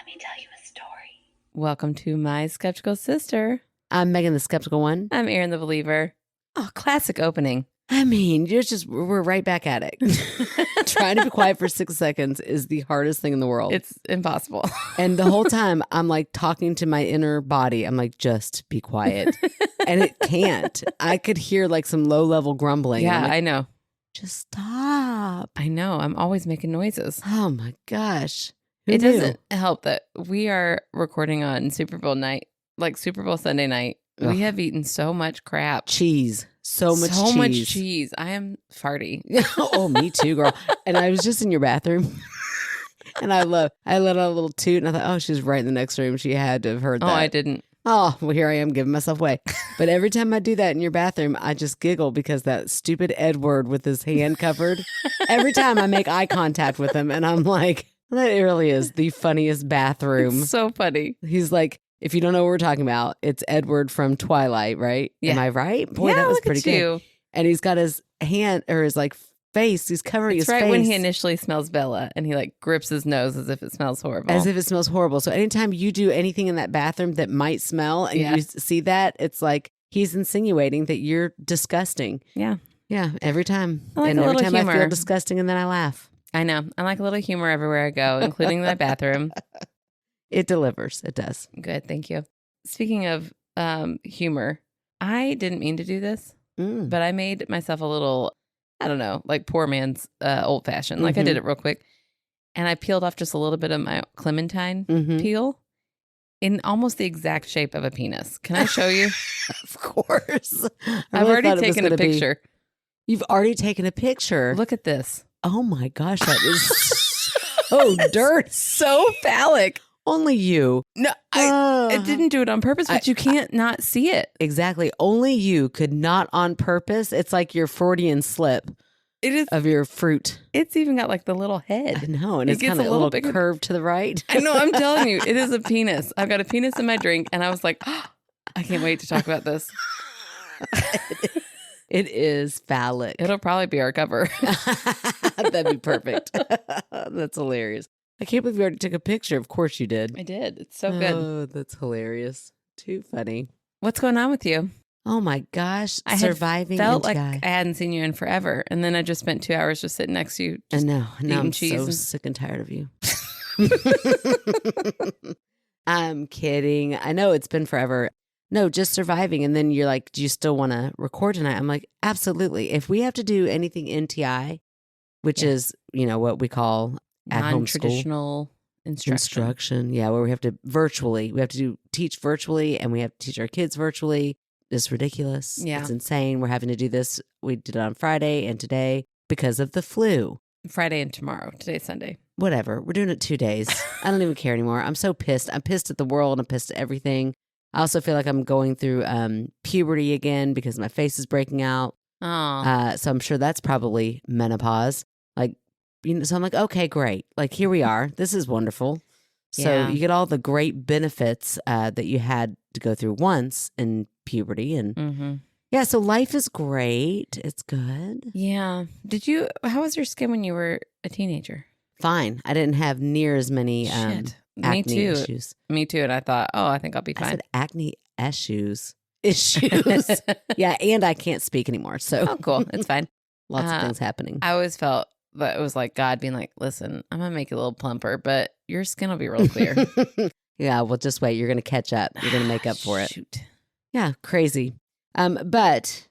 Let me tell you a story. Welcome to My Skeptical Sister. I'm Meghann the Skeptical One. I'm Erin the Believer. Oh, classic opening. I mean, we're right back at it. Trying to be quiet for 6 seconds is the hardest thing in the world. It's impossible. And the whole time I'm like talking to my inner body. I'm like, just be quiet. And it can't. I could hear like some low level grumbling. Yeah, like, I know. Just stop. I know. I'm always making noises. Oh my gosh. Who It knew? doesn't help that we are recording on Super Bowl night, like Super Bowl Sunday night. Ugh. We have eaten so much crap. Cheese. So much cheese. I am farty. Oh, me too, girl. And I was just in your bathroom. And I let out a little toot. And I thought, oh, she's right in the next room. She had to have heard that. Oh, I didn't. Oh, well, here I am giving myself away. But every time I do that in your bathroom, I just giggle because that stupid Edward with his hand covered. Every time I make eye contact with him, and I'm like, that really is the funniest bathroom. It's so funny. He's like, if you don't know what we're talking about, it's Edward from Twilight, right? Yeah. Am I right? Boy, yeah, that was look pretty at good. you. And he's got his hand or his like face. He's covering It's his right face. when he initially smells Bella and he like grips his nose as if it smells horrible. As if it smells horrible. So anytime you do anything in that bathroom that might smell and Yeah. you see that, it's like he's insinuating that you're disgusting. Yeah. Yeah, every time. I like and a every little time I feel humor. disgusting and then I laugh. I know. I like a little humor everywhere I go, including my bathroom. It delivers. It does. Good. Thank you. Speaking of humor, I didn't mean to do this, Mm. but I made myself a little, I don't know, like poor man's old fashioned. Like I did it real quick. And I peeled off just a little bit of my clementine Mhm. peel in almost the exact shape of a penis. Can I show you? Of course. I I've really already thought it was taken a gonna be- picture. You've already taken a picture. Look at this. Oh my gosh, that is so dirty. So phallic. Only you. No, I didn't do it on purpose, but you can't not see it. Exactly. Only you could not on purpose. It's like your Freudian slip It is. of your fruit. It's even got like the little I head. know. And It it's gets kind of a a little little bigger. curve to the right. I know. I'm telling you, it is a penis. I've got a penis in my drink, and I was like, oh, I can't wait to talk about this. It is phallic. It'll probably be our cover. That'd be perfect. That's hilarious. I can't believe you already took a picture. Of course you did. I did. It's so good. Oh, that's hilarious. Too funny. What's going on with you? Oh my gosh. I had Surviving Felt like NTI. I hadn't seen you in forever, and then I just spent 2 hours just sitting next to you. I Just, know. Now eating I'm cheese so and- sick and tired of you. I'm kidding. I know it's been forever. No, just surviving. And then you're like, do you still want to record tonight? I'm like, absolutely. If we have to do anything NTI, which Yeah. is, what we call at home school non-traditional instruction. Yeah, where we have to teach virtually and we have to teach our kids virtually. It's ridiculous. Yeah. It's insane. We're having to do this. We did it on Friday and today because of the flu. Friday and tomorrow. Today's Sunday. Whatever. We're doing it 2 days. I don't even care anymore. I'm so pissed. I'm pissed at the world. I'm pissed at everything. I also feel like I'm going through puberty again because my face is breaking out. Oh, So I'm sure that's probably menopause. Like, so I'm like, okay, great. Like, here we are. This is wonderful. So Yeah. you get all the great benefits that you had to go through once in puberty. And yeah, so life is great. It's good. yeah. How was your skin when you were a teenager? Fine. I didn't have near as many Shit. Me acne too. issues. Me too. And I thought, oh, I think I'll be I fine. said acne issues. Issues. Yeah, and I can't speak anymore. So Oh, cool. It's fine. lots of things happening. I always felt that it was like God being like, listen, I'm going to make you a little plumper, but your skin will be real clear. Yeah, well, just wait. You're going to catch up. You're going to make up for it. Shoot. Yeah, crazy. But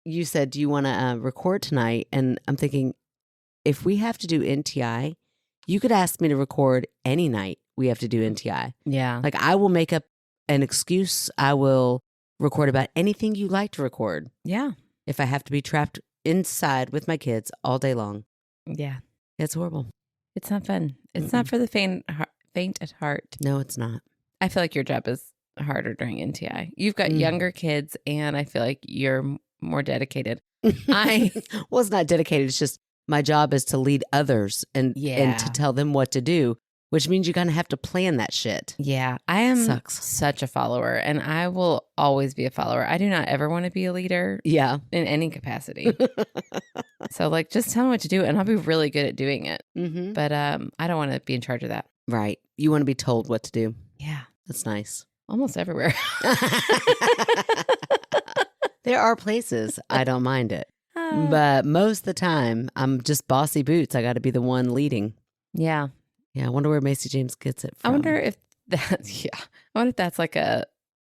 you said, do you want to record tonight? And I'm thinking, if we have to do NTI, you could ask me to record any night we have to do NTI. Yeah. Like, I will make up an excuse. I will record about anything you like to record Yeah. if I have to be trapped inside with my kids all day long. Yeah. It's horrible. It's not fun. It's not for the faint at heart. No, it's not. I feel like your job is harder during NTI. You've got younger kids, and I feel like you're more dedicated. Well, it's not dedicated. It's just my job is to lead others and Yeah. to tell them what to do, which means you kind of have to plan that shit. Yeah, I am Sucks. such a follower, and I will always be a follower. I do not ever want to be a leader Yeah. in any capacity. So, like, just tell me what to do, and I'll be really good at doing it. Mm-hmm. But I don't want to be in charge of that. Right. You want to be told what to do. Yeah. That's nice. Almost everywhere. There are places I don't mind it. But most of the time, I'm just bossy boots. I got to be the one leading. Yeah. Yeah. I wonder where Macy James gets it from. I wonder if that's, I wonder if that's like a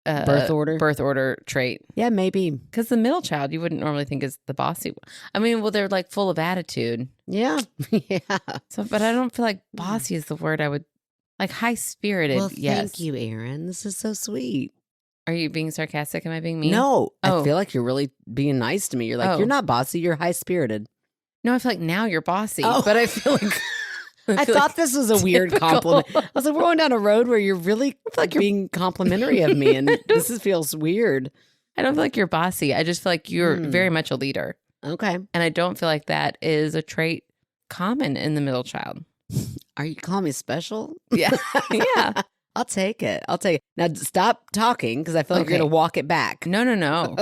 birth order trait. Yeah, maybe. Because the middle child, you wouldn't normally think is the bossy one. I mean, well, they're like full of attitude. Yeah. Yeah. So, but I don't feel like bossy is the word I would, like high spirited. Well, yes. thank you, Erin. This is so sweet. Are you being sarcastic? Am I being mean? No, Oh. I feel like you're really being nice to me. You're like, you're not bossy. You're high spirited. No, I feel like now you're bossy. Oh. But I feel like I thought this was a weird compliment. I was like, we're going down a road where you're really like being complimentary of me, and feels weird. I don't feel like you're bossy. I just feel like you're very much a leader. Okay. And I don't feel like that is a trait common in the middle child. Are you calling me special? Yeah. Yeah. I'll take it. Now stop talking because I feel like you're going to walk it back. No.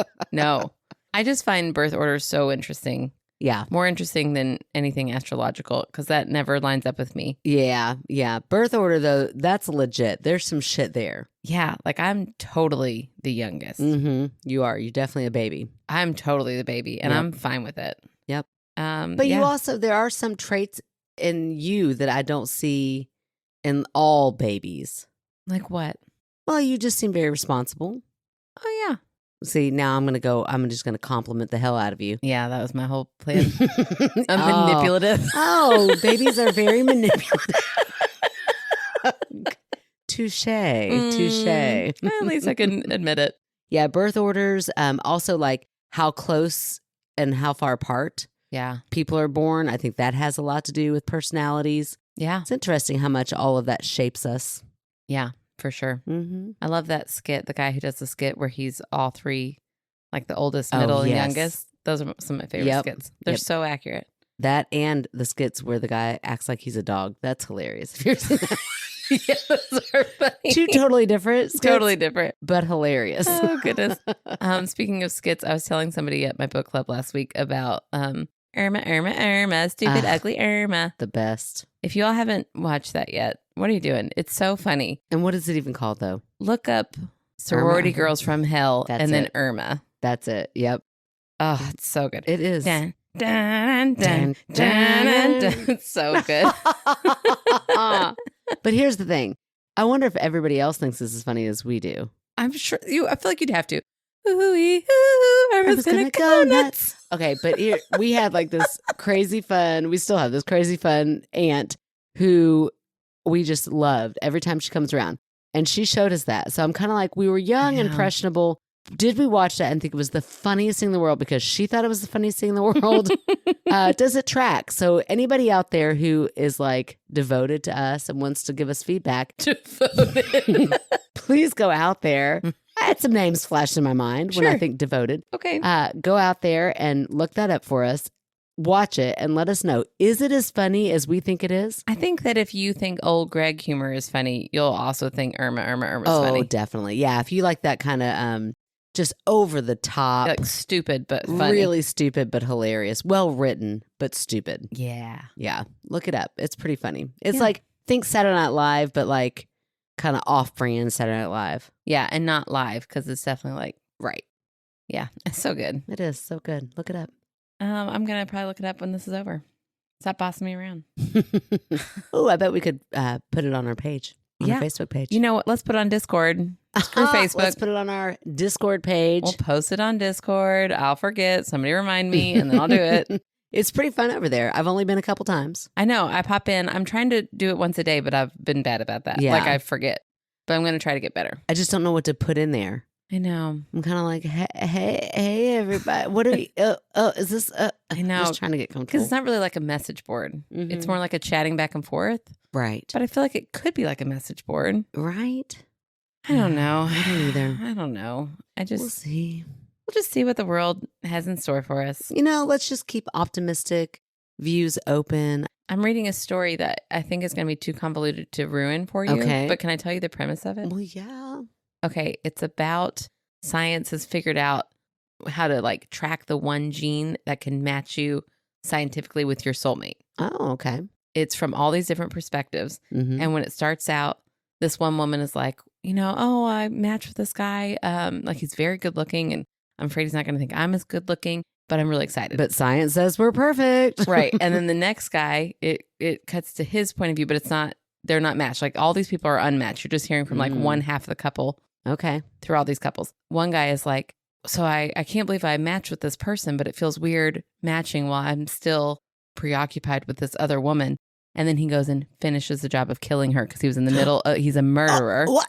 I just find birth orders so interesting. Yeah. More interesting than anything astrological because that never lines up with me. Yeah. Yeah. Birth order, though, that's legit. There's some shit there. Yeah. Like I'm totally the youngest. Mm-hmm. You are. You're definitely a baby. I'm totally the baby and I'm fine with it. Yep. But you also, there are some traits in you that I don't see in all babies. Like what? Well, you just seem very responsible. Oh, yeah. See, now I'm just going to compliment the hell out of you. Yeah, that was my whole plan. I'm manipulative. Oh, babies are very manipulative. Touche. Touche. At least I can admit it. Yeah, birth orders, also like how close and how far apart people are born. I think that has a lot to do with personalities. Yeah. It's interesting how much all of that shapes us. Yeah, for sure. Mm-hmm. I love that skit, the guy who does the skit where he's all three, like the oldest, middle, and youngest. Those are some of my favorite skits. They're so accurate. That and the skits where the guy acts like he's a dog. That's hilarious. If you're seeing that. Yeah, those are funny. Two totally different skits, totally different. but hilarious. Oh, goodness. Speaking of skits, I was telling somebody at my book club last week about Irma, stupid, ugly Irma. The best. If you all haven't watched that yet, what are you doing? It's so funny. And what is it even called, though? Look up Sorority Girls from Hell then Irma. That's it. Yep. Oh, it's so good. It is. Dun, dun, dun, dun, dun, dun. It's so good. But here's the thing. I wonder if everybody else thinks this is funny as we do. I'm sure I feel like you'd have to. Ooh, Irma's gonna go nuts. Okay, but here we had like this crazy fun. We still have this crazy fun aunt who we just loved every time she comes around. And she showed us that. So I'm kind of like, we were young and impressionable. Did we watch that and think it was the funniest thing in the world because she thought it was the funniest thing in the world? Does it track? So anybody out there who is like devoted to us and wants to give us feedback, please go out there. I had some names flash in my mind when I think devoted. Okay. Go out there and look that up for us. Watch it and let us know. Is it as funny as we think it is? I think that if you think old Greg humor is funny, you'll also think Irma's funny. Oh, definitely. Yeah. If you like that kind of just over the top. Like stupid, but funny. Really stupid, but hilarious. Well written, but stupid. Yeah. Yeah. Look it up. It's pretty funny. It's like, think Saturday Night Live, but like kind of off-brand Saturday Night Live. Yeah. And not live because it's definitely like, right. Yeah. It's so good. It is so good. Look it up. I'm going to probably look it up when this is over. Stop bossing me around. Oh, I bet we could put it on our page. On our Facebook page. You know what? Let's put it on Discord. Screw Facebook. Let's put it on our Discord page. We'll post it on Discord. I'll forget. Somebody remind me and then I'll do it. It's pretty fun over there. I've only been a couple times. I know. I pop in. I'm trying to do it once a day, but I've been bad about that. Yeah. Like I forget. But I'm going to try to get better. I just don't know what to put in there. I know. I'm kind of like, hey, everybody. What are we? Is this? I know. I'm just trying to get comfortable. Because it's not really like a message board. Mm-hmm. It's more like a chatting back and forth. Right. But I feel like it could be like a message board. Right. I don't know. I don't either. I don't know. We'll see. We'll just see what the world has in store for us. Let's just keep optimistic, views open. I'm reading a story that I think is going to be too convoluted to ruin for you. Okay. But can I tell you the premise of it? Well, yeah. Okay. It's about science has figured out how to like track the one gene that can match you scientifically with your soulmate. Oh, okay. it's from all these different perspectives. Mhm. And when it starts out, this one woman is like, oh, I matched with this guy. Like he's very good looking, and I'm afraid he's not going to think I'm as good looking, but I'm really excited. But science says we're perfect. Right. And then the next guy, it cuts to his point of view, but it's not, they're not matched. Like all these people are unmatched. You're just hearing from like one half of the couple. Okay. Through all these couples. One guy is like, so I can't believe I matched with this person, but it feels weird matching while I'm still preoccupied with this other woman. And then he goes and finishes the job of killing her because he was in the middle. He's a murderer. What?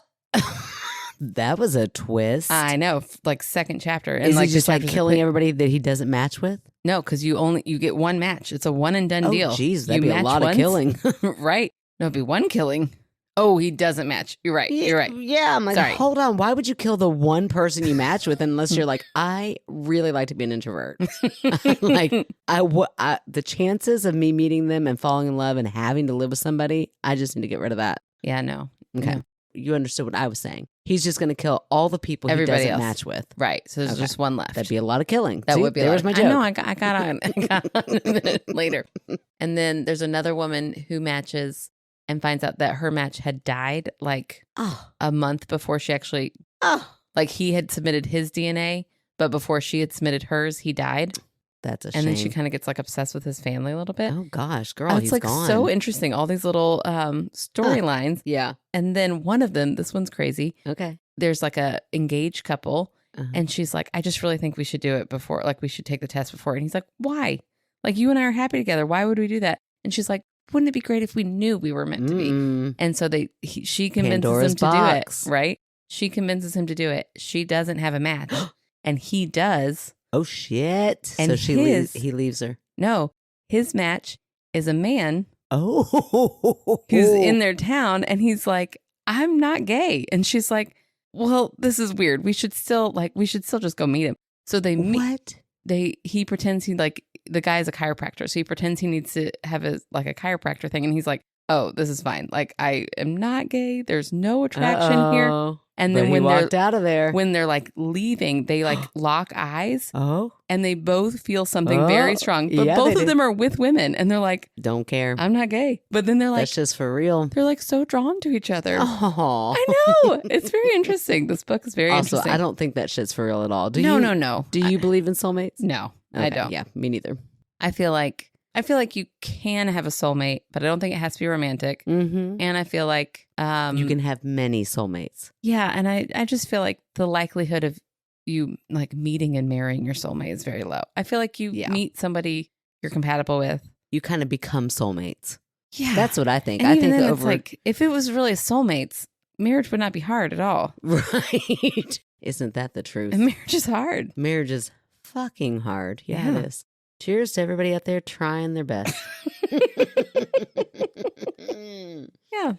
That was a twist. I know. Like second chapter. And Is like he just like killing everybody that he doesn't match with? No, because you get one match. It's a one and done deal. Oh, geez, that'd you be a lot of killing. Right. No, it'd be one killing. Oh, he doesn't match. You're right. You're right. Yeah, I'm like, sorry. Hold on. Why would you kill the one person you match with unless you're like, I really like to be an introvert? Like, the chances of me meeting them and falling in love and having to live with somebody, I just need to get rid of that. Yeah, no. Okay. No. You understood what I was saying. He's just going to kill all the people Everybody he doesn't else. match with. Right. So there's just one left. That'd be a lot of killing. That See, would be there was my joke. I know. I got on a minute later. And then there's another woman who matches and finds out that her match had died like a month before she actually, like he had submitted his DNA, but before she had submitted hers, he died. That's a shame. And then she kind of gets like obsessed with his family a little bit. Oh gosh, girl, it's he's like gone. so interesting. All these little storylines. Yeah. And then one of them, this one's crazy. Okay. There's like a engaged couple. And she's like, I just really think we should do it before, like we should take the test before. And he's like, why? Like you and I are happy together. Why would we do that? And she's like, wouldn't it be great if we knew we were meant to be? And so she convinces Pandora's him to box. do it, right? She convinces him to do it. She doesn't have a match. And he does. Oh, shit. And so he leaves her. No, his match is a man who's who's in their town. And he's like, I'm not gay. And she's like, well, this is weird. We should still just go meet him. So they meet. What? He pretends the guy is a chiropractor. So he pretends he needs to have a chiropractor thing. And he's like, oh, this is fine. Like, I am not gay. There's no attraction here. And then when walked out of there, when they're like leaving, they like lock eyes. Oh. And they both feel something very strong. But both of them are with women. And they're like, don't care. I'm not gay. But then they're like, that's just for real. They're like so drawn to each other. Oh. I know. It's very interesting. This book is very also, interesting. I don't think that shit's for real at all. No. Do you believe in soulmates? No, Okay, I don't. Yeah, me neither. I feel like you can have a soulmate, but I don't think it has to be romantic. Mm-hmm. And I feel like you can have many soulmates. Yeah, and I just feel like the likelihood of you like meeting and marrying your soulmate is very low. I feel like you meet somebody you're compatible with. You kind of become soulmates. Yeah. That's what I think. And I even think then it's like if it was really soulmates, marriage would not be hard at all. Right. Isn't that the truth? And marriage is hard. Marriage is fucking hard. Yeah, it is. Cheers to everybody out there trying their best. Yeah.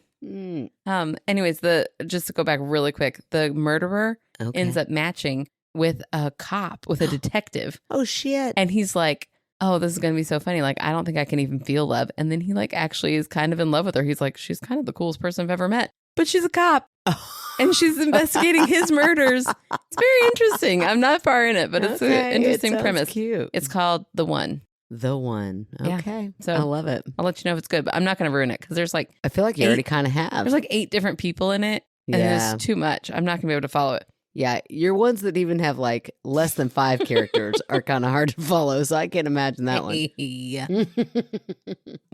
Anyways, just to go back really quick, the murderer ends up matching with a cop, with a detective. Oh shit. And he's like, oh, this is going to be so funny. Like, I don't think I can even feel love. And then he like actually is kind of in love with her. He's like, she's kind of the coolest person I've ever met, but she's a cop. And she's investigating his murders. It's very interesting. I'm not far in it, but it's an interesting premise. Cute. It's called The One. The One. Okay. Yeah. So I love it. I'll let you know if it's good, but I'm not going to ruin it because there's like I feel like you already kind of have. There's like 8 different people in it, and there's too much. I'm not going to be able to follow it. Yeah, your ones that even have like less than 5 characters are kind of hard to follow, so I can't imagine that one. Yeah.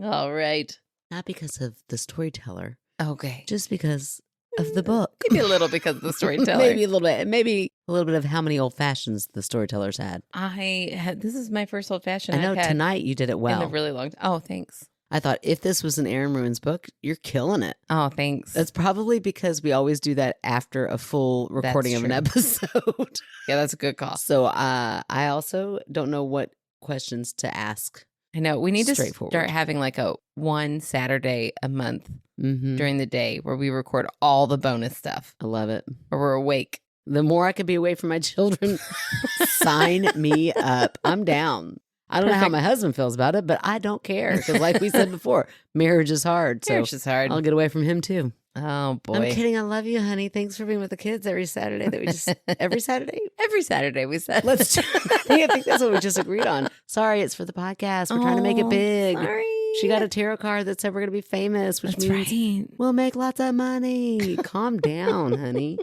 All right. Not because of the storyteller. Okay. Just because of the book. Maybe a little because of the storyteller. Maybe a little bit. Maybe a little bit of how many old fashions the storytellers had. This is my first old fashioned. I know tonight you did it well. In a really long time. Oh, thanks. I thought if this was an Erin Ruins book, you're killing it. Oh, thanks. That's probably because we always do that after a full recording of an episode. Yeah, that's a good call. So I also don't know what questions to ask. I know. We need to start having like a one Saturday a month during the day where we record all the bonus stuff. I love it. Where we're awake. The more I can be away from my children, sign me up. I'm down. I don't know how my husband feels about it, but I don't care. Because like we said before, marriage is hard. Marriage is hard. I'll get away from him too. Oh, boy. I'm kidding. I love you, honey. Thanks for being with the kids every Saturday. Every Saturday? Every Saturday we said. I think that's what we just agreed on. Sorry, it's for the podcast. We're trying to make it big. Sorry. She got a tarot card that said we're going to be famous, which That's means right. we'll make lots of money. Calm down, honey.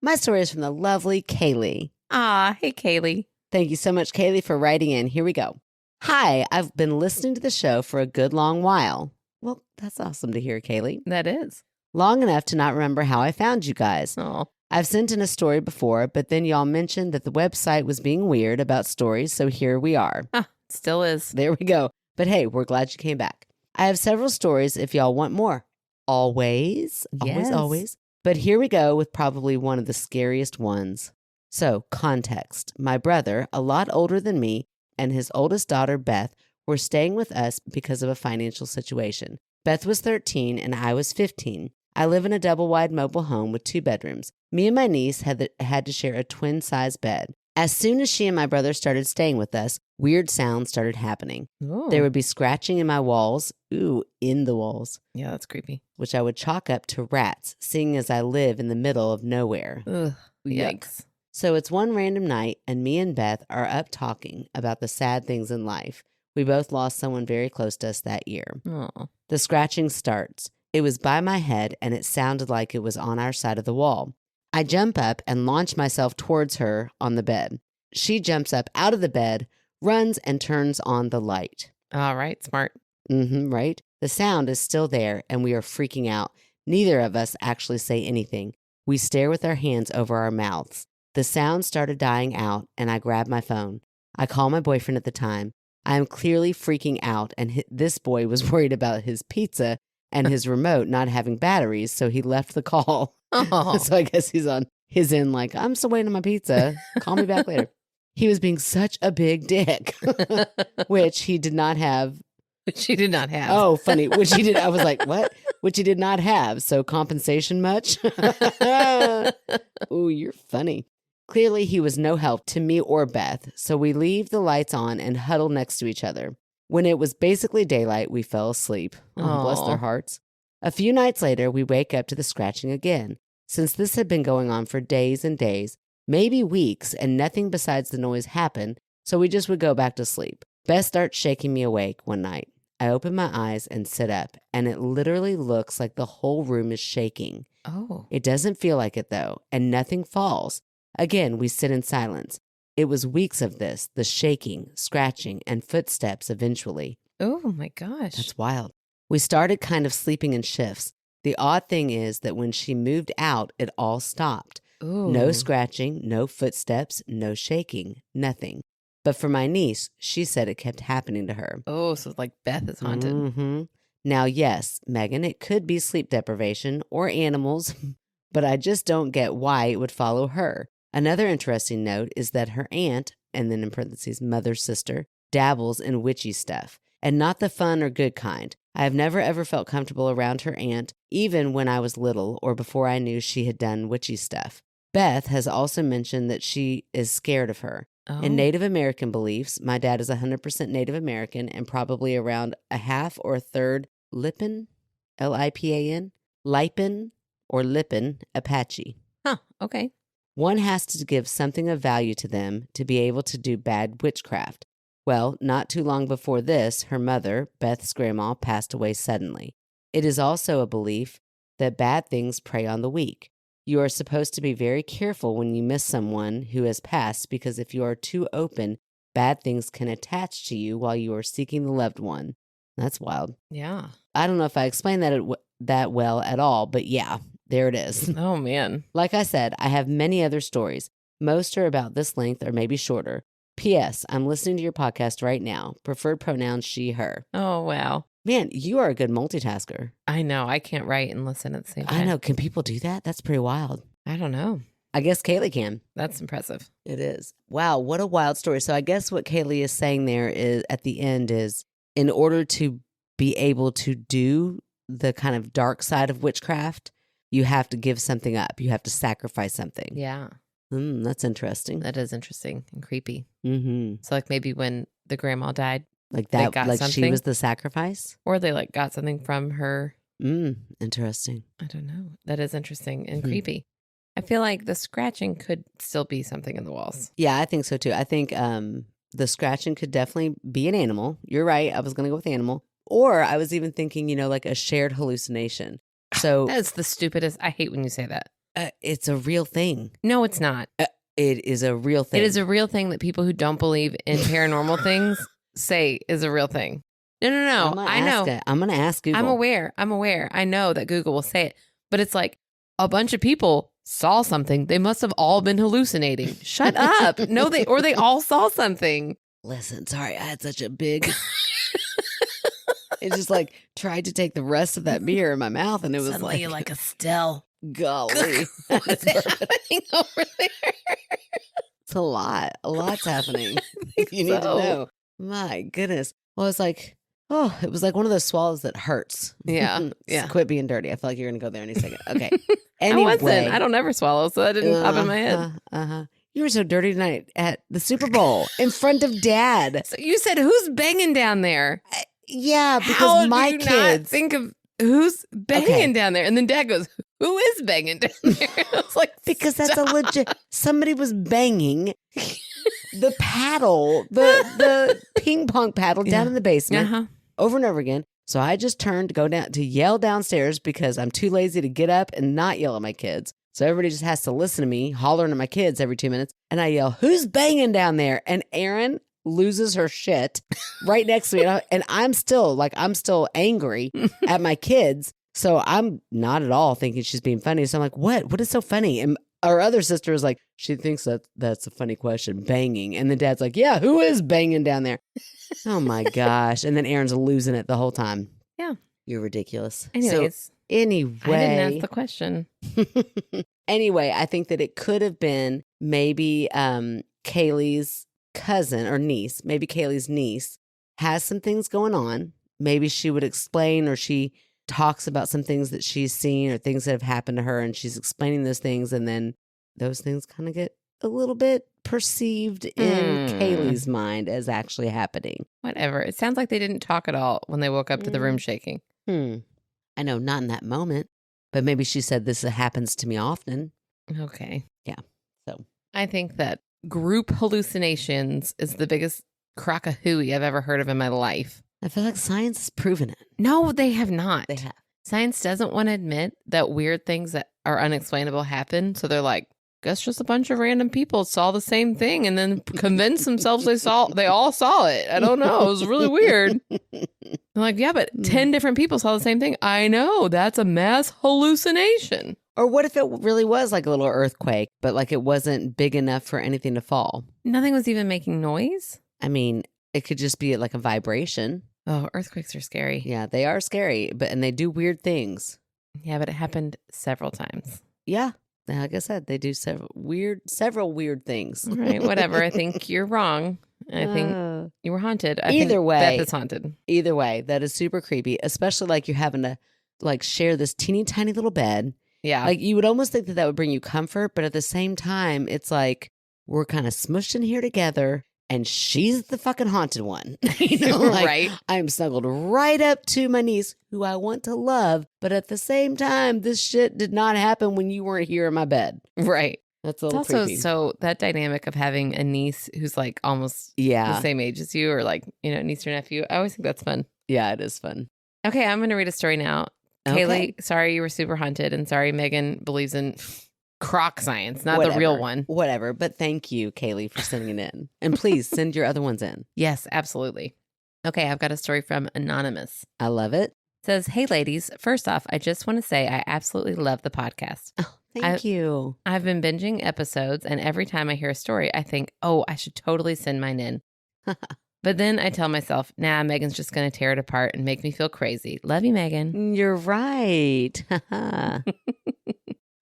My story is from the lovely Kaylee. Hey, Kaylee. Thank you so much, Kaylee, for writing in. Here we go. Hi, I've been listening to the show for a good long while. Well, that's awesome to hear, Kaylee. That is. Long enough to not remember how I found you guys. Oh. I've sent in a story before, but then y'all mentioned that the website was being weird about stories, so here we are. Still is. There we go. But hey, we're glad you came back. I have several stories if y'all want more. Always. Always. But here we go with probably one of the scariest ones. So, context. My brother, a lot older than me, and his oldest daughter, Beth, were staying with us because of a financial situation. Beth was 13 and I was 15. I live in a double-wide mobile home with 2 bedrooms. Me and my niece had to share a twin-size bed. As soon as she and my brother started staying with us, weird sounds started happening. Ooh. There would be scratching in my walls, in the walls, Yeah, that's creepy. which I would chalk up to rats, seeing as I live in the middle of nowhere. Ugh, Yuck. yikes. So it's one random night, and me and Beth are up talking about the sad things in life. We both lost someone very close to us that year. Oh. The scratching starts. It was by my head, and it sounded like it was on our side of the wall. I jump up and launch myself towards her on the bed. She jumps up out of the bed, runs, and turns on the light. All right, smart. Right? The sound is still there, and we are freaking out. Neither of us actually say anything. We stare with our hands over our mouths. The sound started dying out, and I grab my phone. I call my boyfriend at the time. I am clearly freaking out, and this boy was worried about his pizza and his remote not having batteries, so he left the call. Oh. So I guess he's on his end like, I'm still waiting on my pizza. Call me back later. He was being such a big dick, which he did not have. Which she did not have. Oh, funny. Which he did. I was like, what? Which he did not have. So compensation much? Ooh, you're funny. Clearly, he was no help to me or Beth, so we leave the lights on and huddle next to each other. When it was basically daylight, we fell asleep. Oh, bless their hearts. A few nights later, we wake up to the scratching again. Since this had been going on for days and days, maybe weeks, and nothing besides the noise happened, so we just would go back to sleep. Beth starts shaking me awake one night. I open my eyes and sit up, and it literally looks like the whole room is shaking. Oh. It doesn't feel like it, though, and nothing falls. Again, we sit in silence. It was weeks of this, the shaking, scratching, and footsteps eventually. Oh, my gosh. That's wild. We started kind of sleeping in shifts. The odd thing is that when she moved out, it all stopped. Ooh. No scratching, no footsteps, no shaking, nothing. But for my niece, she said it kept happening to her. Oh, so like Beth is haunted. Mm-hmm. Now, yes, Meghann, it could be sleep deprivation or animals, but I just don't get why it would follow her. Another interesting note is that her aunt, and then in parentheses, mother's sister, dabbles in witchy stuff, and not the fun or good kind. I have never ever felt comfortable around her aunt, even when I was little or before I knew she had done witchy stuff. Beth has also mentioned that she is scared of her. Oh. In Native American beliefs, my dad is 100% Native American and probably around a half or a third Lipan, L-I-P-A-N, Lipan or Lipan Apache. Huh, okay. One has to give something of value to them to be able to do bad witchcraft. Well, not too long before this, her mother, Beth's grandma, passed away suddenly. It is also a belief that bad things prey on the weak. You are supposed to be very careful when you miss someone who has passed because if you are too open, bad things can attach to you while you are seeking the loved one. That's wild. Yeah. I don't know if I explained that well at all, but yeah, there it is. Oh, man. Like I said, I have many other stories. Most are about this length or maybe shorter. P.S. I'm listening to your podcast right now. Preferred pronouns she, her. Oh, wow. Man, you are a good multitasker. I know. I can't write and listen at the same time. I know. Can people do that? That's pretty wild. I don't know. I guess Kaylee can. That's impressive. It is. Wow, what a wild story. So I guess what Kaylee is saying there is at the end is in order to be able to do the kind of dark side of witchcraft, you have to give something up. You have to sacrifice something. Yeah. That's interesting. That is interesting and creepy. Mm-hmm. So like maybe when the grandma died, Like they that, got like she something? was the sacrifice? or they like got something from her. Interesting. I don't know. That is interesting and Hmm. creepy. I feel like the scratching could still be something in the walls. Yeah, I think so too. I think the scratching could definitely be an animal. You're right. I was going to go with animal. Or I was even thinking, like a shared hallucination. So That's the stupidest. I hate when you say that. it's a real thing. No, it's not. It is a real thing. It is a real thing that people who don't believe in paranormal things say is a real thing. No. I know. I'm going to ask Google. I'm aware. I know that Google will say it, but it's like a bunch of people saw something. They must have all been hallucinating. Shut up. No, they all saw something. Listen, sorry, I had such a big. It just like tried to take the rest of that beer in my mouth, and it was Suddenly like Estelle. Golly, What's happening over there? It's a lot. A lot's happening. You need to know. My goodness. Well, it's like, it was like one of those swallows that hurts. Yeah. Just quit being dirty. I feel like you're going to go there any second. Okay. Anyway. I wasn't. I don't ever swallow, so that didn't pop in my head. You were so dirty tonight at the Super Bowl in front of Dad. So you said, who's banging down there? Yeah, because my kids. Not think of who's banging down there? And then Dad goes, who is banging down there? I was like, because that's a legit. Somebody was banging the paddle, the ping pong paddle down in the basement over and over again. So I just turned to go down to yell downstairs because I'm too lazy to get up and not yell at my kids. So everybody just has to listen to me hollering at my kids every 2 minutes. And I yell, who's banging down there? And Erin loses her shit right next to me. And I'm still angry at my kids. So I'm not at all thinking she's being funny. So I'm like, what is so funny? And our other sister is like, she thinks that's a funny question, banging. And the dad's like, yeah, who is banging down there? Oh my gosh. And then Erin's losing it the whole time. Yeah. You're ridiculous. Anyways. So, anyway. I didn't ask the question. Anyway, I think that it could have been maybe Kaylee's cousin or niece, maybe Kaylee's niece has some things going on. Maybe she would explain, or she talks about some things that she's seen or things that have happened to her, and she's explaining those things, and then those things kind of get a little bit perceived in Kaylee's mind as actually happening. Whatever. It sounds like they didn't talk at all when they woke up to the room shaking. I know, not in that moment, but maybe she said this happens to me often. Okay. Yeah. So I think that group hallucinations is the biggest crock of hooey I've ever heard of in my life. I feel like science has proven it. No, they have not. They have. Science doesn't want to admit that weird things that are unexplainable happen. So they're like, guess just a bunch of random people saw the same thing and then convinced themselves they all saw it. I don't know. It was really weird. I'm like, yeah, but 10 different people saw the same thing. I know. That's a mass hallucination. Or what if it really was like a little earthquake, but like it wasn't big enough for anything to fall? Nothing was even making noise? I mean, it could just be like a vibration. Oh, earthquakes are scary. Yeah, they are scary, and they do weird things. Yeah, but it happened several times. Yeah. Like I said, they do several weird things. Right, whatever. I think you're wrong. I think you were haunted. Either way. Beth is haunted. Either way, that is super creepy, especially like you're having to like share this teeny tiny little bed. Yeah. Like you would almost think that would bring you comfort, but at the same time, it's like we're kind of smushed in here together and she's the fucking haunted one. Right. I'm snuggled right up to my niece who I want to love, but at the same time, this shit did not happen when you weren't here in my bed. Right. That's a little it's also creepy. So that dynamic of having a niece who's like almost the same age as you, or like, niece or nephew. I always think that's fun. Yeah, it is fun. Okay, I'm going to read a story now. Okay. Kaylee, sorry you were super haunted, and sorry Meghann believes in croc science, not the real one. Whatever. But thank you, Kaylee, for sending it in. And please send your other ones in. Yes, absolutely. Okay, I've got a story from Anonymous. I love it. It says, hey ladies, first off, I just want to say I absolutely love the podcast. Oh, thank you. I've been binging episodes, and every time I hear a story, I think, oh, I should totally send mine in. But then I tell myself, nah, Megan's just going to tear it apart and make me feel crazy. Love you, Meghann. You're right.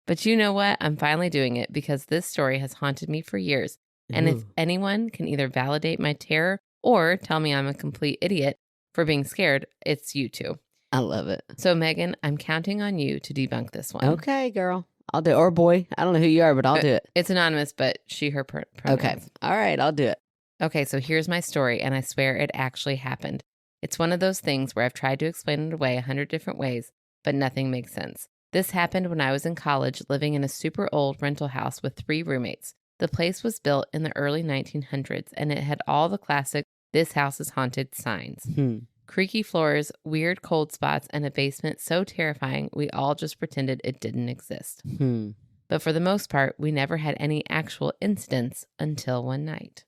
But you know what? I'm finally doing it because this story has haunted me for years. And if anyone can either validate my terror or tell me I'm a complete idiot for being scared, it's you two. I love it. So, Meghann, I'm counting on you to debunk this one. Okay, girl. I'll do it. Or boy. I don't know who you are, but I'll do it. It's anonymous, but she, her pronouns. Okay. All right. I'll do it. Okay, so here's my story, and I swear it actually happened. It's one of those things where I've tried to explain it away 100 different ways, but nothing makes sense. This happened when I was in college living in a super old rental house with 3 roommates. The place was built in the early 1900s, and it had all the classic "this house is haunted" signs. Creaky floors, weird cold spots, and a basement so terrifying we all just pretended it didn't exist. But for the most part, we never had any actual incidents until one night.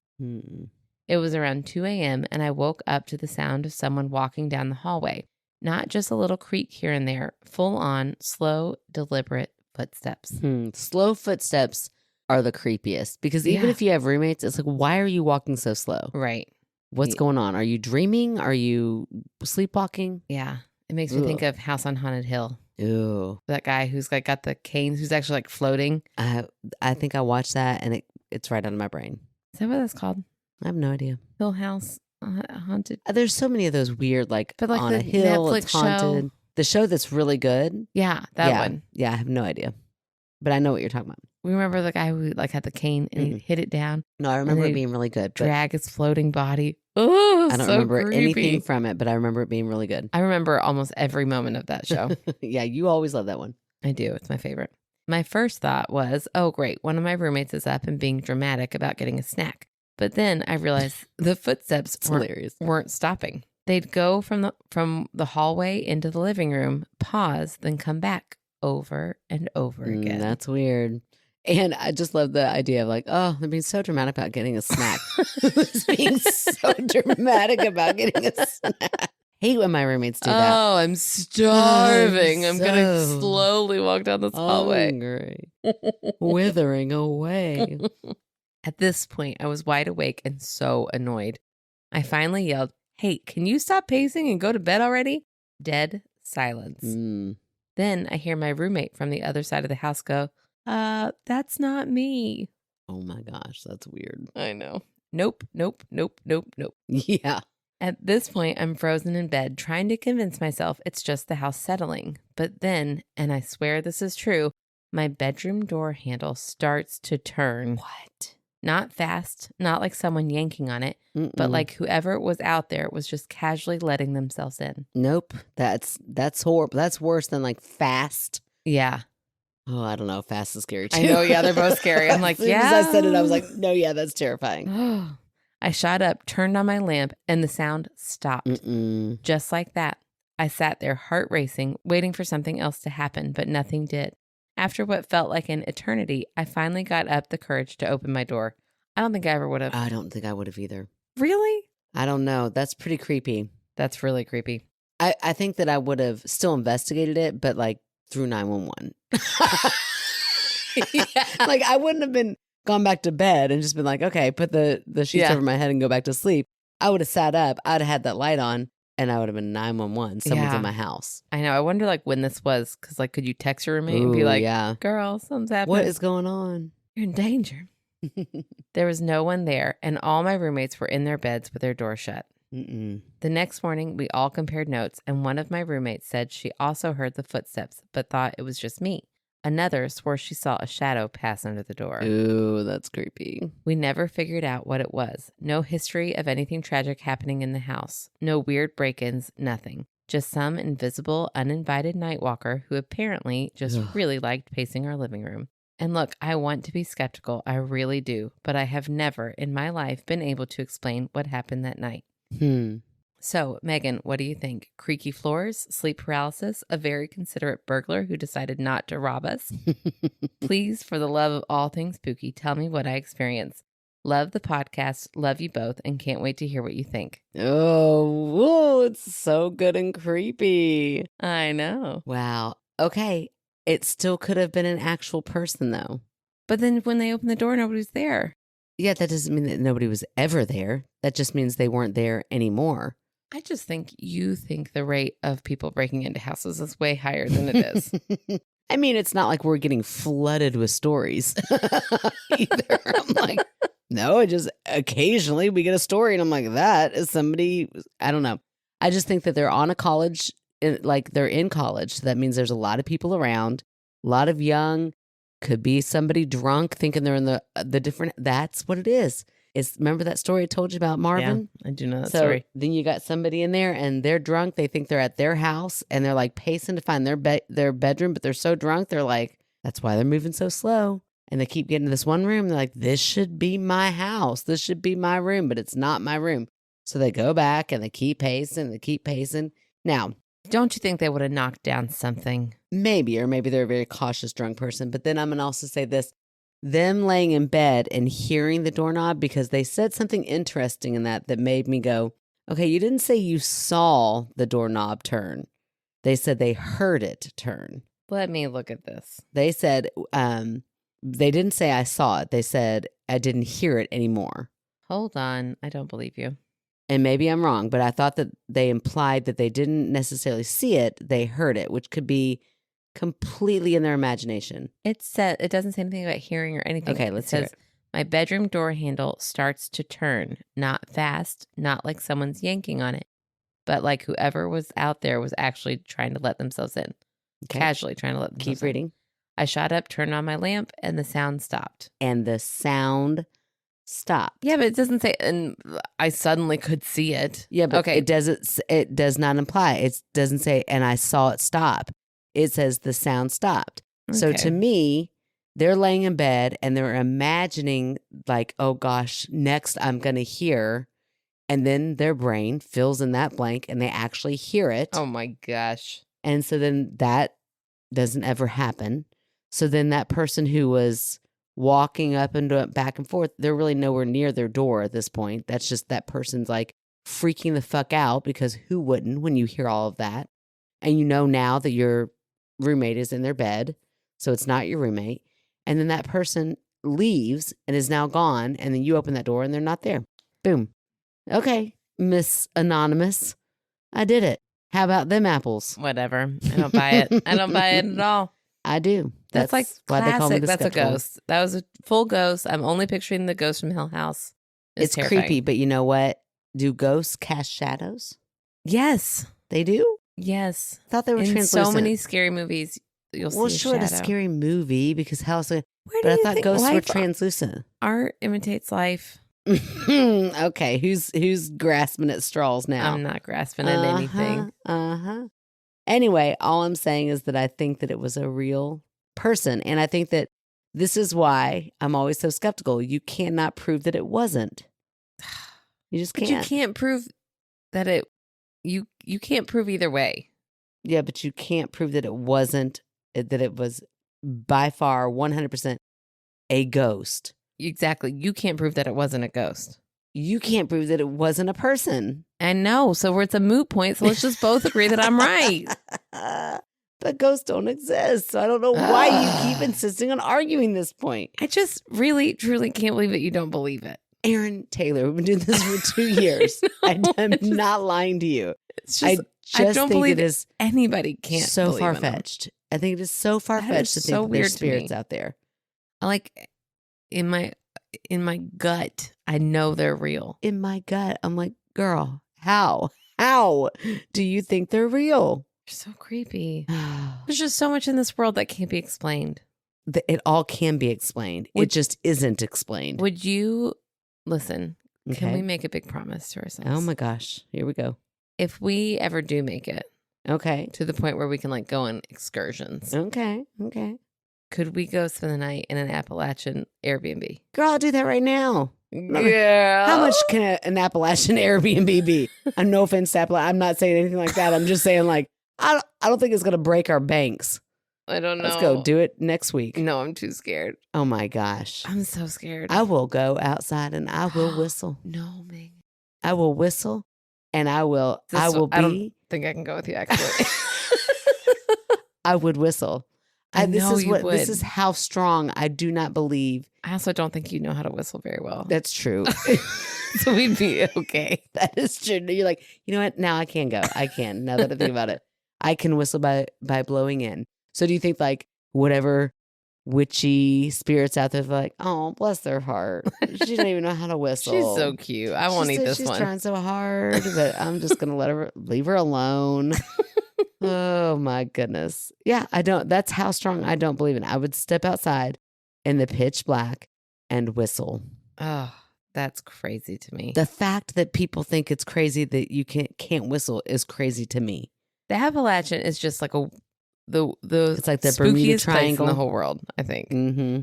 It was around 2 a.m., and I woke up to the sound of someone walking down the hallway. Not just a little creak here and there, full-on, slow, deliberate footsteps. Slow footsteps are the creepiest because even if you have roommates, it's like, why are you walking so slow? Right. What's going on? Are you dreaming? Are you sleepwalking? Yeah. It makes me think of House on Haunted Hill. Ew. That guy who's like got the canes, who's actually like floating. I think I watched that and it's right out of my brain. Is that what that's called? I have no idea. Hill House Haunted. There's so many of those weird, like, but like on the a hill, Netflix it's haunted. show. The show that's really good. Yeah, that one. Yeah, I have no idea. But I know what you're talking about. We remember the guy who like had the cane and he hit it down. No, I remember it being really good. Drag his floating body. Oh, I don't remember anything from it, but I remember it being really good. I remember almost every moment of that show. Yeah, you always love that one. I do. It's my favorite. My first thought was, oh, great. One of my roommates is up and being dramatic about getting a snack. But then I realized the footsteps weren't stopping. They'd go from the hallway into the living room, pause, then come back over and over again. That's weird. And I just love the idea of like, oh, they're being so dramatic about getting a snack. Being so dramatic about getting a snack. Hate when my roommates do that. Oh, I'm starving. I'm going to slowly walk down this hallway. Hungry. Withering away. At this point, I was wide awake and so annoyed. I finally yelled, "Hey, can you stop pacing and go to bed already?" Dead silence. Then I hear my roommate from the other side of the house go, that's not me. Oh my gosh, that's weird. I know. Nope. Yeah. At this point, I'm frozen in bed, trying to convince myself it's just the house settling. But then, and I swear this is true, my bedroom door handle starts to turn. What? Not fast, not like someone yanking on it, but like whoever was out there was just casually letting themselves in. Nope. That's horrible. That's worse than like fast. Yeah. Oh, I don't know. Fast is scary too. I know. Yeah, they're both scary. I'm like, as soon as I said it, I was like, no, yeah, that's terrifying. I shot up, turned on my lamp, and the sound stopped. Just like that. I sat there, heart racing, waiting for something else to happen, but nothing did. After what felt like an eternity, I finally got up the courage to open my door. I don't think I ever would have. I don't think I would have either. Really? I don't know. That's pretty creepy. That's really creepy. I think that I would have still investigated it, but like through 911. Yeah. Like I wouldn't have been gone back to bed and just been like, okay, put the sheets over my head and go back to sleep. I would have sat up. I'd have had that light on. And I would have been 911. Someone's in my house. I know. I wonder like when this was. Because like, could you text your roommate and be like, girl, something's happening. What is going on? You're in danger. There was no one there. And all my roommates were in their beds with their door shut. The next morning, we all compared notes. And one of my roommates said she also heard the footsteps, but thought it was just me. Another swore she saw a shadow pass under the door. Ooh, that's creepy. We never figured out what it was. No history of anything tragic happening in the house. No weird break-ins, nothing. Just some invisible, uninvited night walker who apparently just really liked pacing our living room. And look, I want to be skeptical. I really do. But I have never in my life been able to explain what happened that night. So, Meghann, what do you think? Creaky floors, sleep paralysis, a very considerate burglar who decided not to rob us? Please, for the love of all things spooky, tell me what I experienced. Love the podcast, love you both, and can't wait to hear what you think. Oh, it's so good and creepy. I know. Wow. Okay. It still could have been an actual person, though. But then when they opened the door, nobody's there. Yeah, that doesn't mean that nobody was ever there. That just means they weren't there anymore. I just think you think the rate of people breaking into houses is way higher than it is. I mean, it's not like we're getting flooded with stories either. I'm like, no, just occasionally we get a story and I'm like, that is somebody, I don't know. I just think that they're on a college, like they're in college. So that means there's a lot of people around, a lot of young, could be somebody drunk thinking they're in the different, that's what it is. Remember that story I told you about Marvin? Yeah, I do know that story. Then you got somebody in there and they're drunk. They think they're at their house and they're like pacing to find their bedroom, but they're so drunk. They're like, that's why they're moving so slow. And they keep getting to this one room. They're like, this should be my house. This should be my room, but it's not my room. So they go back and they keep pacing. They keep pacing. Now, don't you think they would have knocked down something? maybe, or maybe they're a very cautious drunk person. But then I'm going to also say this. Them laying in bed and hearing the doorknob, because they said something interesting in that made me go, okay, you didn't say you saw the doorknob turn. They said they heard it turn. Let me look at this. They said, they didn't say I saw it. They said I didn't hear it anymore. Hold on. I don't believe you. And maybe I'm wrong, but I thought that they implied that they didn't necessarily see it. They heard it, which could be completely in their imagination. It doesn't say anything about hearing or anything. Okay, let's hear it. My bedroom door handle starts to turn, not fast, not like someone's yanking on it, but like whoever was out there was actually trying to let themselves in. Okay. Casually trying to let themselves Keep reading. I shot up, turned on my lamp, and the sound stopped. And the sound stopped. Yeah, but it doesn't say, and I suddenly could see it. Yeah, but okay. It does not imply. It doesn't say, and I saw it stop. It says the sound stopped. Okay. So to me, they're laying in bed and they're imagining like, oh gosh, next I'm going to hear. And then their brain fills in that blank and they actually hear it. Oh my gosh. And so then that doesn't ever happen. So then that person who was walking up and back and forth, they're really nowhere near their door at this point. That's just that person's like freaking the fuck out, because who wouldn't when you hear all of that? And you know now that your roommate is in their bed, so it's not your roommate. And then that person leaves and is now gone. And then you open that door and they're not there. Boom. Okay, Miss Anonymous, I did it. How about them apples? Whatever. I don't buy it. I don't buy it at all. I do. That's like why classic. they call me the That's skeptical. a ghost. That was a full ghost. I'm only picturing the ghost from Hill House. It's terrifying. creepy, but you know what? Do ghosts cast shadows? Yes. They do? Yes. I thought they were in translucent. so many scary movies, you'll see a short shadow. a scary movie because how else? But Where do I you thought think ghosts were life- translucent. Art imitates life. Okay, who's grasping at straws now? I'm not grasping at anything. Anyway, all I'm saying is that I think that it was a real person, and I think that this is why I'm always so skeptical. You cannot prove that it wasn't. You just can't. But you can't prove that it. You can't prove either way. Yeah, but you can't prove that it wasn't. That it was by far 100% a ghost. Exactly. You can't prove that it wasn't a ghost. You can't prove that it wasn't a person. I know. So it's a moot point. So let's just both agree that I'm right. But ghosts don't exist. So I don't know why you keep insisting on arguing this point. I just really, truly can't believe that you don't believe it. Erin Taylor, we've been doing this for 2 years. I'm not lying to you. It's just, I don't believe it is anybody can't. So far fetched. I think it is so far fetched to think that there's spirits out there. I like in my gut, I know they're real. In my gut, I'm like, girl, how do you think they're real? They're so creepy. There's just so much in this world that can't be explained. It all can be explained. It just isn't explained. Would you listen? Okay. Can we make a big promise to ourselves? Oh my gosh. Here we go. If we ever do make it. Okay. To the point where we can like go on excursions. Okay. Could we go spend the night in an Appalachian Airbnb? Girl, I'll do that right now. Yeah. How much can an Appalachian Airbnb be? No offense to Appalachian. I'm not saying anything like that. I'm just saying like, I don't think it's going to break our banks. I don't know. Let's go do it next week. No, I'm too scared. Oh my gosh. I'm so scared. I will go outside and I will whistle. No, Meghann. I will whistle and I will be. I don't think I can go with you actually. I would whistle. This is how strong I do not believe. I also don't think you know how to whistle very well. That's true. So we'd be okay. That is true. You're like, you know what? Now I can go. I can. Now that I think about it, I can whistle by blowing in. So do you think like whatever witchy spirits out there, like, oh, bless their heart, she don't even know how to whistle. She's so cute. I won't eat this she's one. She's trying so hard, but I'm just gonna leave her alone. Oh my goodness. Yeah, I don't. That's how strong I don't believe in. I would step outside in the pitch black and whistle. Oh, that's crazy to me. The fact that people think it's crazy that you can't whistle is crazy to me. The Appalachian is just like it's like the Bermuda spookiest place Triangle in the whole world, I think. Mm-hmm.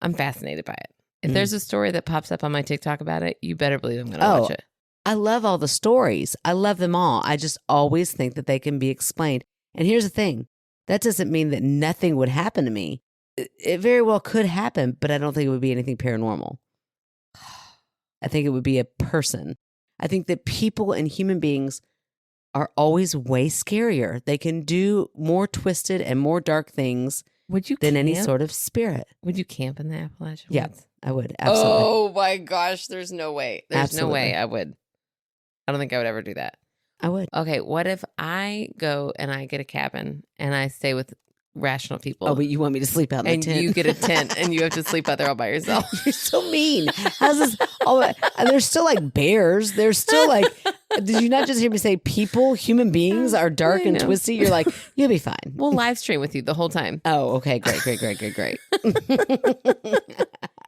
I'm fascinated by it. If there's a story that pops up on my TikTok about it, you better believe I'm going to watch it. I love all the stories. I love them all. I just always think that they can be explained. And here's the thing. That doesn't mean that nothing would happen to me. It very well could happen, but I don't think it would be anything paranormal. I think it would be a person. I think that people and human beings are always way scarier. They can do more twisted and more dark things than any sort of spirit. Would you camp in the Appalachian Woods? I would. Absolutely. Oh my gosh. There's no way. There's no way I would. I don't think I would ever do that. I would. Okay. What if I go and I get a cabin and I stay with rational people? Oh, but you want me to sleep out in the tent? And you get a tent and you have to sleep out there all by yourself. You're so mean. How's this? Oh, there's still like bears. There's still like, did you not just hear me say people, human beings are dark and twisty? You're like, you'll be fine. We'll live stream with you the whole time. Oh, okay. Great.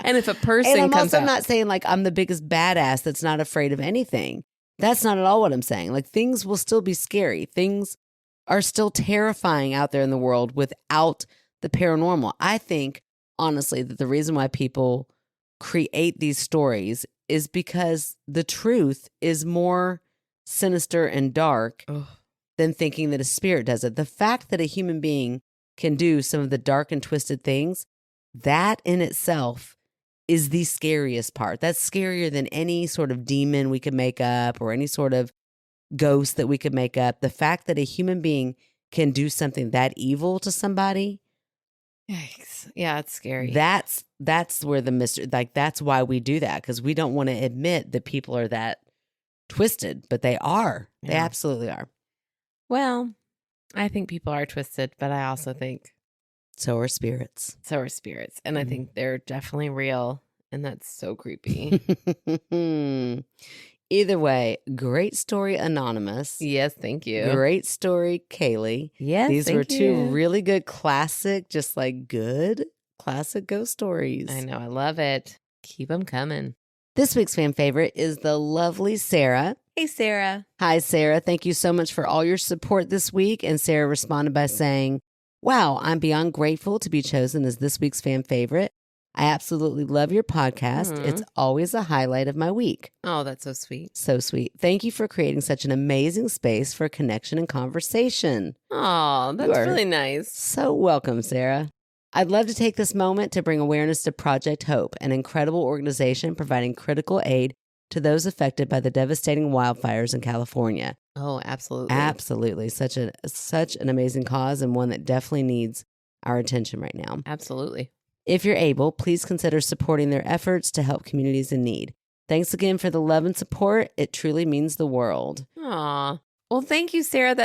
And if a person and I'm comes also out, not saying like I'm the biggest badass that's not afraid of anything. That's not at all what I'm saying. Like things will still be scary. Things are still terrifying out there in the world without the paranormal. I think, honestly, that the reason why people create these stories is because the truth is more sinister and dark than thinking that a spirit does it. The fact that a human being can do some of the dark and twisted things, that in itself is the scariest part. That's scarier than any sort of demon we could make up or any sort of ghost that we could make up. The fact that a human being can do something that evil to somebody. Yikes. Yeah, it's scary. That's where the mystery, like that's why we do that, because we don't want to admit that people are that twisted, but they are. They absolutely are. Well, I think people are twisted, but I also think so are spirits. And I think they're definitely real. And that's so creepy. Either way, great story, Anonymous. Yes, thank you. Great story, Kaylee. Yes, these were two really good classic, just like good classic ghost stories. I know. I love it. Keep them coming. This week's fan favorite is the lovely Sarah. Hey, Sarah. Hi, Sarah. Thank you so much for all your support this week. And Sarah responded by saying, wow, I'm beyond grateful to be chosen as this week's fan favorite. I absolutely love your podcast. It's always a highlight of my week. Oh, that's so sweet. So sweet. Thank you for creating such an amazing space for connection and conversation. Oh, that's really nice. So welcome, Sarah. I'd love to take this moment to bring awareness to Project Hope, an incredible organization providing critical aid to those affected by the devastating wildfires in California. Oh, absolutely. Absolutely. Such an amazing cause, and one that definitely needs our attention right now. Absolutely. If you're able, please consider supporting their efforts to help communities in need. Thanks again for the love and support. It truly means the world. Aw. Well, thank you, Sarah.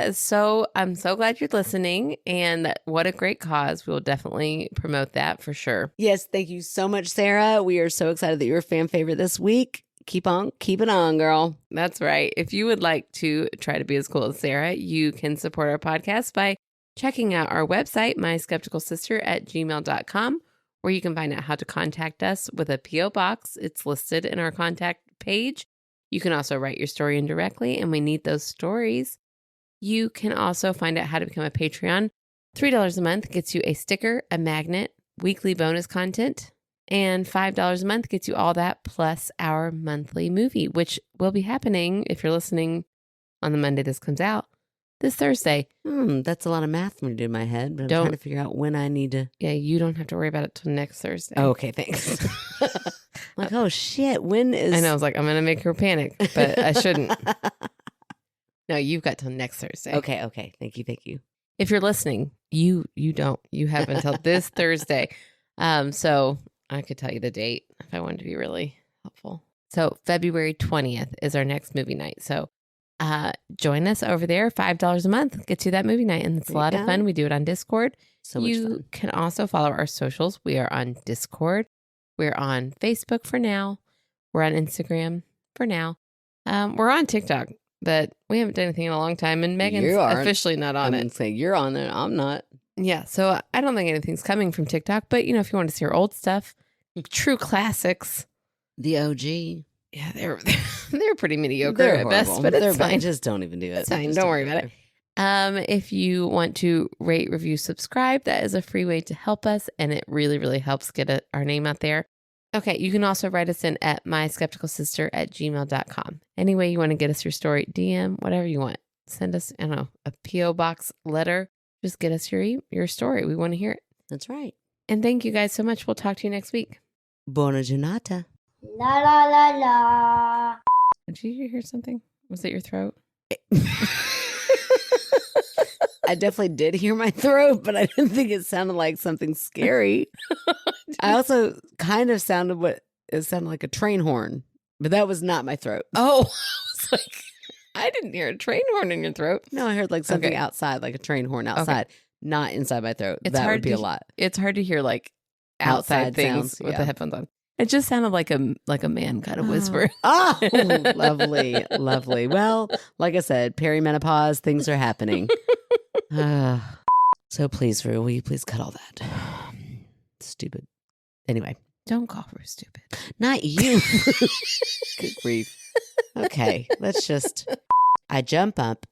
I'm so glad you're listening, and what a great cause. We will definitely promote that for sure. Yes, thank you so much, Sarah. We are so excited that you're a fan favorite this week. Keep it on, girl. That's right. If you would like to try to be as cool as Sarah, you can support our podcast by checking out our website, myskepticalsister@gmail.com, where you can find out how to contact us with a P.O. box. It's listed in our contact page. You can also write your story in directly, and we need those stories. You can also find out how to become a Patreon. $3 a month gets you a sticker, a magnet, weekly bonus content, and $5 a month gets you all that plus our monthly movie, which will be happening if you're listening on the Monday this comes out, this Thursday. That's a lot of math for me to do in my head, but I'm trying to figure out when I need to. Yeah, you don't have to worry about it till next Thursday. Oh, okay, thanks. Like, oh shit, when is... I know, I was like, I'm going to make her panic, but I shouldn't. No, you've got till next Thursday. Okay. Thank you. If you're listening, you don't. You have until this Thursday. So I could tell you the date if I wanted to be really helpful. So February 20th is our next movie night. So join us over there. $5 a month gets you that movie night. And it's a lot of fun. We do it on Discord. So much fun. You can also follow our socials. We are on Discord. We're on Facebook for now. We're on Instagram for now. We're on TikTok, but we haven't done anything in a long time. And Megan's officially not on it. I'm say you're on it. I'm not. Yeah, so I don't think anything's coming from TikTok. But, if you want to see our old stuff, true classics. The OG. Yeah, they're pretty mediocre at best, but it's fine. Just don't even do it. It's fine. Don't worry about it. If you want to rate, review, subscribe, that is a free way to help us, and it really, really helps get our name out there. Okay, you can also write us in at myskepticalsister@gmail.com. Any way you want to get us your story, DM, whatever you want. Send us, I don't know, a P.O. box letter. Just get us your story. We want to hear it. That's right. And thank you guys so much. We'll talk to you next week. Buona giornata. La la la la. Did you hear something? Was it your throat? I definitely did hear my throat, but I didn't think it sounded like something scary. I also kind of sounded like a train horn, but that was not my throat. Oh, I was like, I didn't hear a train horn in your throat. No, I heard like something outside, like a train horn outside, not inside my throat. It's that hard would be to, a lot. It's hard to hear like outside things sounds, with the headphones on. It just sounded like a man kind of whisper. Oh, lovely, lovely. Well, like I said, perimenopause, things are happening. So please, Rue, will you please cut all that? Stupid. Anyway. Don't call her stupid. Not you. Good grief. Okay, let's just. I jump up.